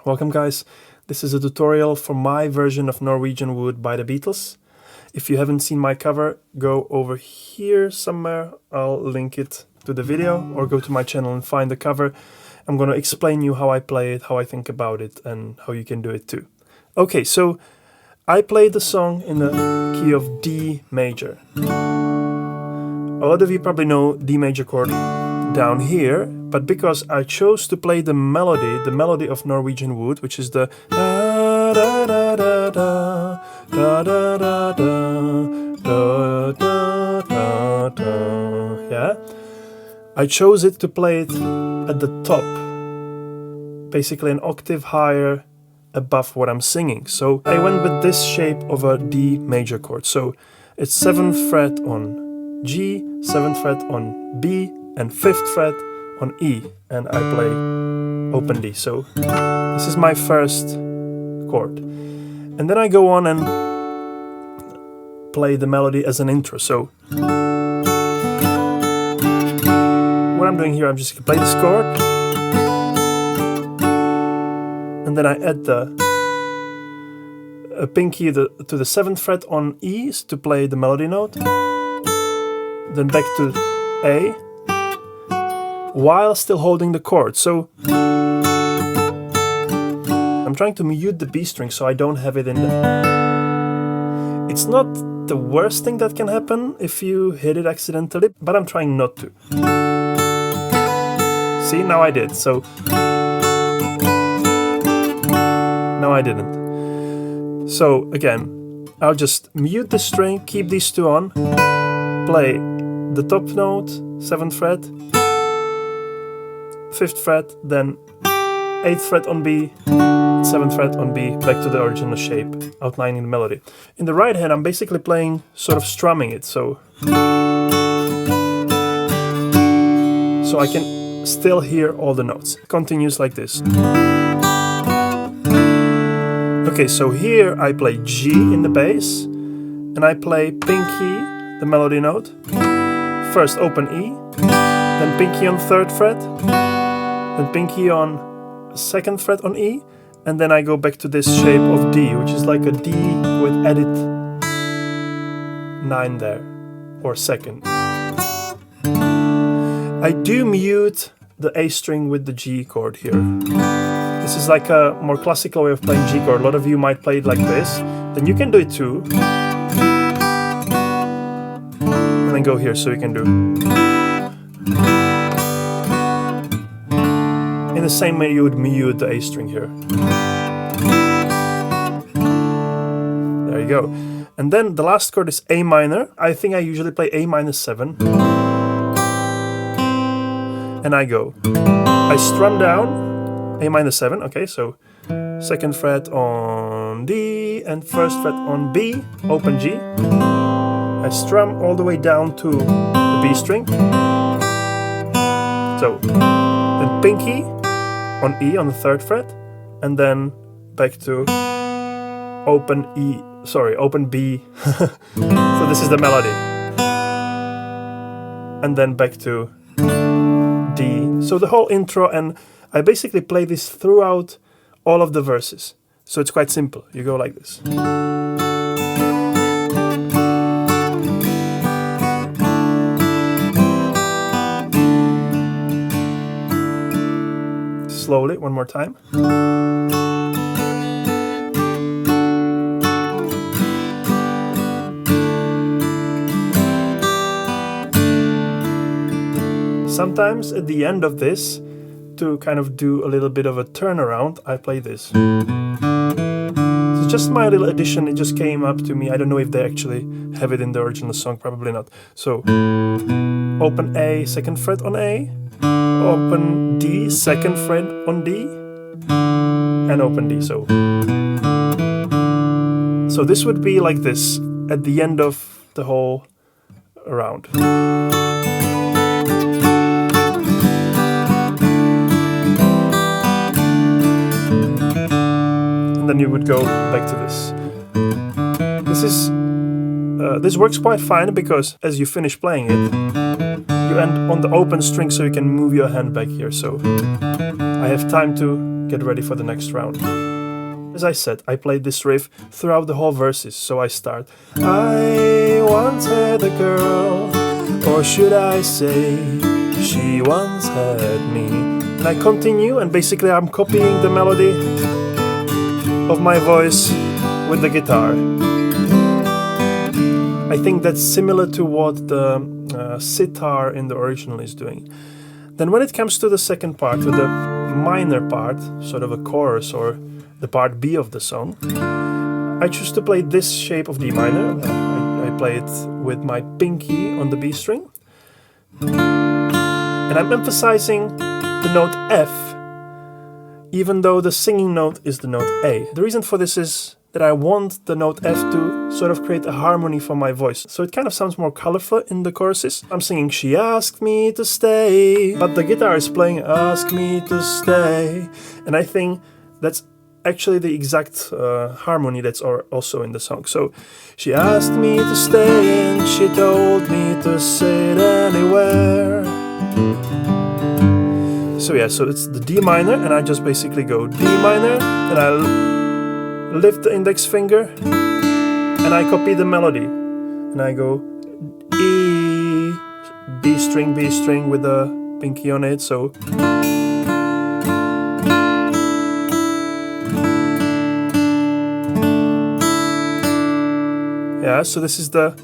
Welcome guys, this is a tutorial for my version of Norwegian Wood by the Beatles. If you haven't seen my cover, go over here somewhere, I'll link it to the video, or go to my channel and find the cover. I'm going to explain you how I play it, how I think about it, and how you can do it too. Okay, so I played the song in the key of D major. A lot of you probably know D major chord down here, but because I chose to play the melody of Norwegian Wood, which is the da da da da da da da da da da da da, yeah, I chose it to play it at the top, basically an octave higher above what I'm singing. So I went with this shape of a D major chord. So it's 7th fret on G, 7th fret on B, and 5th fret on E, and I play open D. So this is my first chord. And then I go on and play the melody as an intro. So what I'm doing here, I'm just gonna play this chord, and then I add the pinky to the 7th fret on E to play the melody note, then back to A, while still holding the chord. So I'm trying to mute the B string so I don't have it in the... It's not the worst thing that can happen if you hit it accidentally, but I'm trying not to. See, now I did, so... Now I didn't. So again, I'll just mute the string, keep these two on, play the top note, 7th fret, 5th fret, then 8th fret on B, 7th fret on B, back to the original shape, outlining the melody. In the right hand, I'm basically playing, sort of strumming it, so I can still hear all the notes. It continues like this. Okay, so here I play G in the bass, and I play pinky, the melody note, first open E, then pinky on 3rd fret, then pinky on 2nd fret on E, and then I go back to this shape of D, which is like a D with added 9 there, or 2nd. I do mute the A string with the G chord here. This is like a more classical way of playing G chord. A lot of you might play it like this. Then you can do it too. And then go here, so you can do... In the same way you would mute the A string here. There you go. And then the last chord is A minor. I think I usually play A minus 7. And I go. I strum down A minus 7, okay, so 2nd fret on D and 1st fret on B, open G. I strum all the way down to the B string. So, then pinky on E on the 3rd fret, and then back to open E, sorry, open B. So this is the melody. And then back to D. So the whole intro, and I basically play this throughout all of the verses. So it's quite simple. You go like this. Slowly, one more time. Sometimes at the end of this, to kind of do a little bit of a turnaround, I play this. It's just my little addition, it just came up to me. I don't know if they actually have it in the original song, probably not. So, open A, 2nd fret on A, open D, 2nd fret on D, and open D. So this would be like this at the end of the whole round. And then you would go back to this. This works quite fine because as you finish playing it, you end on the open string, so you can move your hand back here. So I have time to get ready for the next round. As I said, I played this riff throughout the whole verses, so I start. I once had a girl, or should I say, she once had me. And I continue, and basically I'm copying the melody of my voice with the guitar. I think that's similar to what the sitar in the original is doing. Then when it comes to the second part, with the minor part, sort of a chorus or the part B of the song, I choose to play this shape of D minor. I play it with my pinky on the B string. And I'm emphasizing the note F, even though the singing note is the note A. The reason for this is that I want the note F to sort of create a harmony for my voice. So it kind of sounds more colorful in the choruses. I'm singing, she asked me to stay, but the guitar is playing, ask me to stay. And I think that's actually the exact harmony that's also in the song. So she asked me to stay and she told me to sit anywhere. So yeah, so it's the D minor, and I just basically go D minor, and I lift the index finger and I copy the melody, and I go E, B string with the pinky on it. So yeah, so this is the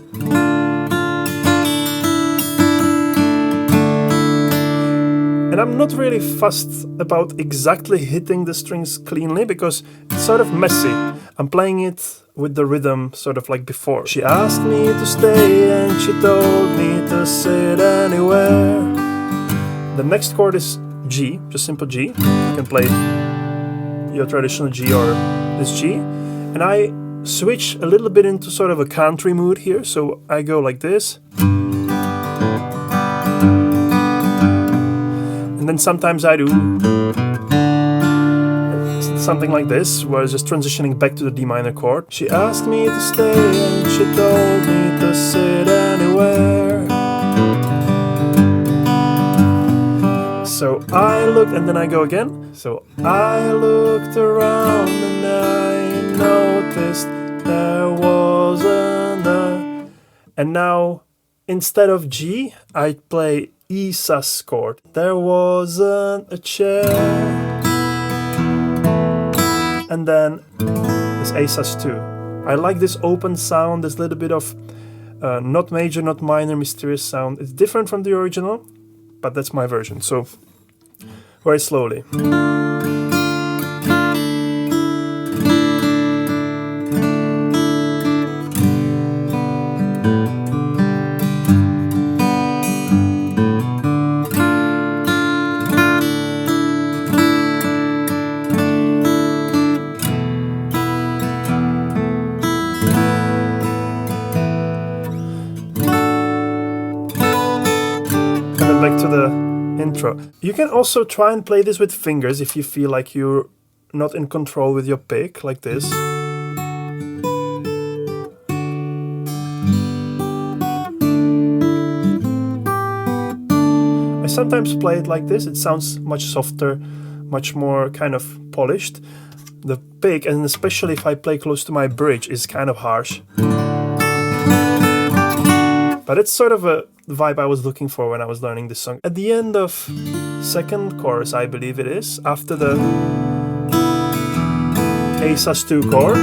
and I'm not really fussed about exactly hitting the strings cleanly because it's sort of messy. I'm playing it with the rhythm sort of like before. She asked me to stay and she told me to sit anywhere. The next chord is G, just simple G. You can play your traditional G or this G. And I switch a little bit into sort of a country mood here. So I go like this. And then sometimes I do something like this, where I was just transitioning back to the D minor chord. She asked me to stay and she told me to sit anywhere. So I looked, and then I go again. So I looked around and I noticed there wasn't a... And now, instead of G, I play E sus chord. There wasn't a chair. And then this A sus2. I like this open sound, this little bit of not major, not minor, mysterious sound. It's different from the original, but that's my version. So very slowly. Back to the intro. You can also try and play this with fingers if you feel like you're not in control with your pick, like this. I sometimes play it like this. It sounds much softer, much more kind of polished. The pick, and especially if I play close to my bridge, is kind of harsh. But it's sort of a vibe I was looking for when I was learning this song. At the end of second chorus, I believe it is, after the A sus2 chord.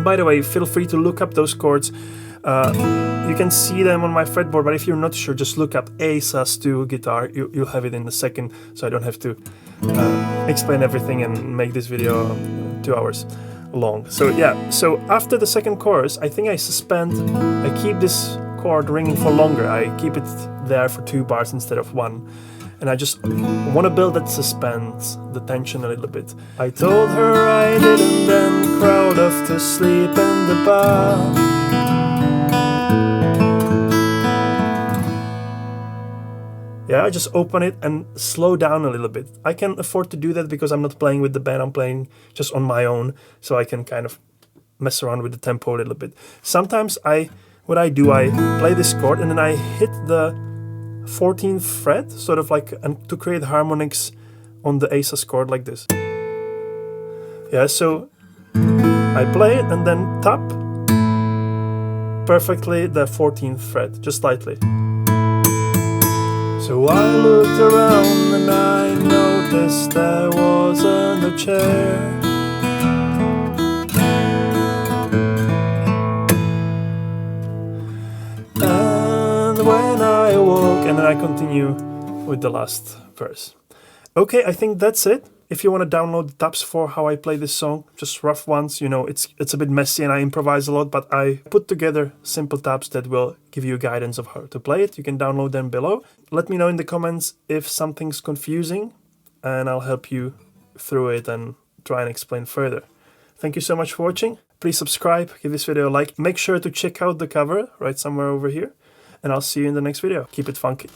By the way, feel free to look up those chords. You can see them on my fretboard, but if you're not sure, just look up A sus2 guitar. You'll have it in a second, so I don't have to explain everything and make this video 2 hours long. So yeah, so after the second chorus, I think I keep this chord ringing for longer. I keep it there for 2 bars instead of 1. And I just want to build that suspense, the tension a little bit. I told her I didn't, then crawled off to sleep in the bar. Yeah, I just open it and slow down a little bit. I can afford to do that because I'm not playing with the band, I'm playing just on my own, so I can kind of mess around with the tempo a little bit. Sometimes what I do, I play this chord and then I hit the 14th fret, sort of like, and to create harmonics on the A sus chord like this. Yeah, so I play it and then tap perfectly the 14th fret, just slightly. So I looked around and I noticed there wasn't a chair. And when I awoke, and then I continue with the last verse. Okay, I think that's it. If you want to download the tabs for how I play this song, just rough ones, you know, it's a bit messy and I improvise a lot, but I put together simple tabs that will give you guidance of how to play it. You can download them below. Let me know in the comments if something's confusing and I'll help you through it and try and explain further. Thank you so much for watching. Please subscribe, give this video a like. Make sure to check out the cover right somewhere over here. And I'll see you in the next video. Keep it funky.